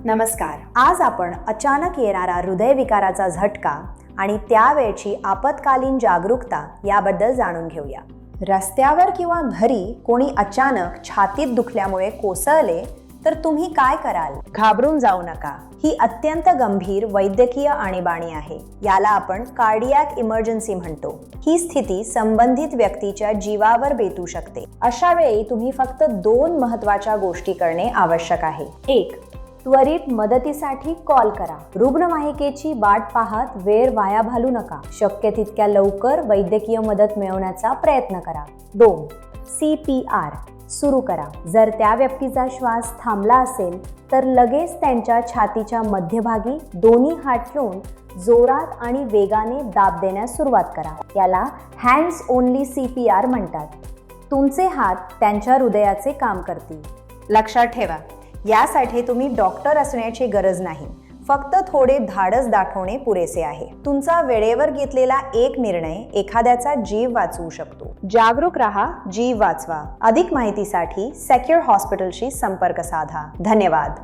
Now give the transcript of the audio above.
नमस्कार. आज आपण अचानक येणारा हृदयविकाराचा झटका आणि त्यावेळची आपत्कालीन जागरूकता याबद्दल जाणून घेऊया. रस्त्यावर किंवा घरी कोणी अचानक छातीत दुखल्यामुळे कोसळले तर तुम्ही काय कराल? घाबरून जाऊ नका. ही अत्यंत गंभीर वैद्यकीय आणीबाणी आहे. याला आपण कार्डियक इमर्जन्सी म्हणतो. ही स्थिती संबंधित व्यक्तीच्या जीवावर बेतू शकते. अशा वेळी तुम्ही फक्त 2 महत्त्वाच्या गोष्टी करणे आवश्यक आहे. 1. त्वरित मदतीसाठी कॉल करा. रुग्णवाहिकेची वाट पाहत वेळ वाया घालवू नका. शक्य तितक्या लवकर वैद्यकीय मदत मिळवण्याचा प्रयत्न करा. 2. CPR सुरू करा. जर त्या व्यक्तीचा श्वास थांबला असेल तर लगेच त्यांच्या छातीच्या मध्यभागी दोन्ही हात ठेवून जोरात आणि वेगाने दाब देण्यास सुरुवात करा. याला हँड्स ओनली CPR म्हणतात. तुमचे हात त्यांच्या हृदयाचे काम करतील. लक्षात ठेवा, यासाठी तुम्ही डॉक्टर असण्याची गरज नाही. फक्त थोडे धाडस दाखवणे पुरेसे आहे. तुमचा वेळेवर घेतलेला एक निर्णय एखाद्याचा जीव वाचवू शकतो. जागरूक रहा, जीव वाचवा. अधिक माहितीसाठी सेक्युर हॉस्पिटलशी संपर्क साधा. धन्यवाद.